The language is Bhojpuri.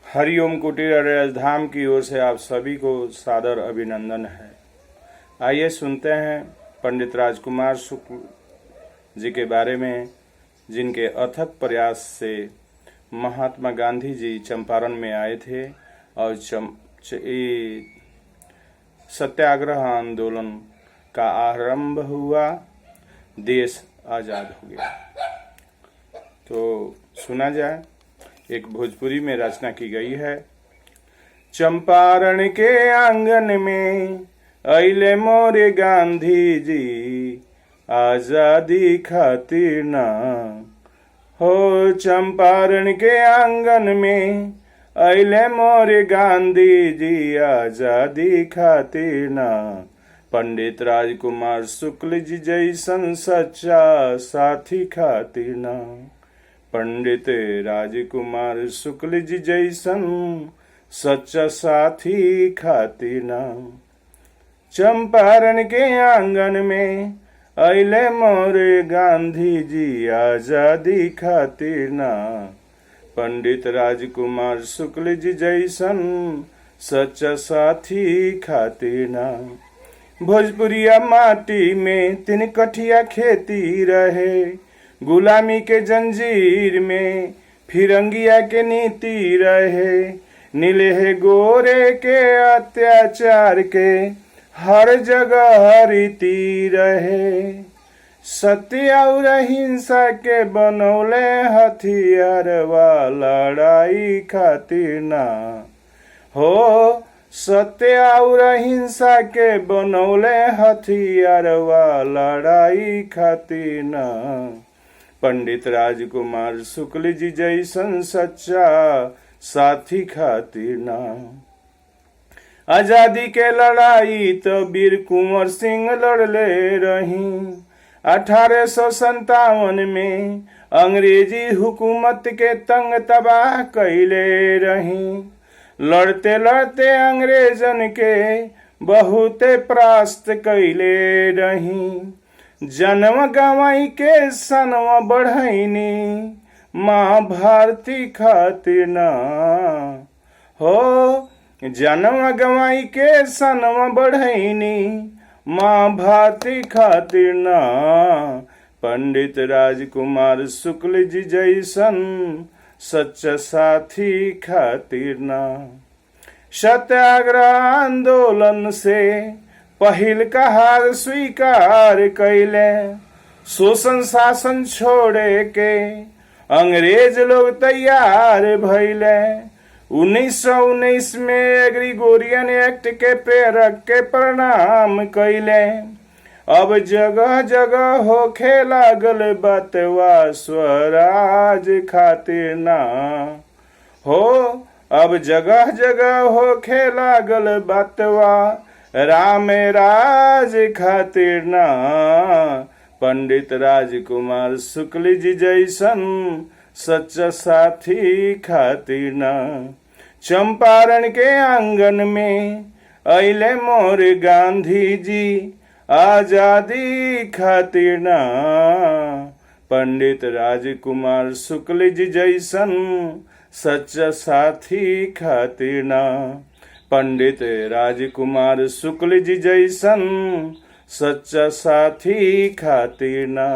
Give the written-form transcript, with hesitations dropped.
हरिओम कुटीर अरज धाम की ओर से आप सभी को सादर अभिनंदन है। आइए सुनते हैं पंडित राजकुमार शुक्ल जी के बारे में, जिनके अथक प्रयास से महात्मा गांधी जी चंपारण में आए थे और सत्याग्रह आंदोलन का आरंभ हुआ, देश आजाद हो गया। तो सुना जाए, एक भोजपुरी में रचना की गई है। चंपारण के आंगन में अइले मोरे गांधी जी, आजादी खातिर ना हो। चंपारण के आंगन में अइले मोरे गांधी जी, आजादी खातिर ना। पंडित राजकुमार शुक्ल जी जैसन सच्चा साथी खातिर ना। पंडित राजकुमार शुक्ल जी जैसन सच्चा साथी खातिर ना। चंपारण के आंगन में अइले मोरे गांधी जी, आजादी खातिर ना। पंडित राजकुमार शुक्ल जी जैसन सच्चा साथी खातिर ना। भोजपुरिया माटी में तीन कठिया खेती रहे, गुलामी के जंजीर में फिरंगिया के नीति रहे। नीले गोरे के अत्याचार के हर जगह रीति रहे। सत्य और अहिंसा के बनौले हथियार वाला लड़ाई खातिर ना हो। सत्य और अहिंसा के बनौले हथियार वाला लड़ाई खातिर ना। पंडित राजकुमार शुक्ल जी जैसन सच्चा साथी खातिर ना। आजादी के लड़ाई तो वीर कुंवर सिंह लड़ले रही। 1857 में अंग्रेजी हुकूमत के तंग तबाह कैले रही। लड़ते लड़ते अंग्रेजन के बहुते परास्त कैले रही। जन्म गवाई के सनवा बढ़ैनी, माँ भारती खातिर ना हो। जन्म गवाई के सनवा बढ़ैनी, माँ भारती खातिर ना। पंडित राजकुमार शुक्ल जी जैसन सच्चा साथी खातिर ना। सत्याग्रह आंदोलन से पहिल का हार स्वीकार कैले। शोषण शासन छोड़े के अंग्रेज लोग तैयार भइले। 1919 में ग्रिगोरियन एक्ट के प्रेरक के प्रणाम कैले। अब जगह जगह होखे लागल बतवा स्वराज खातिर ना हो। अब जगह जगह होखे लागल बतवा राम राज खातिर ना। पंडित राजकुमार शुक्ल जी जैसन सच्चा साथी खातिर ना। चंपारण के आंगन में अइले मोरे गांधी जी, आजादी खातिर ना। पंडित राजकुमार शुक्ल जी जैसन सच्चा साथी खातिर ना। पंडित राजकुमार शुक्ल जी जैसन सच्चा साथी खातिर ना।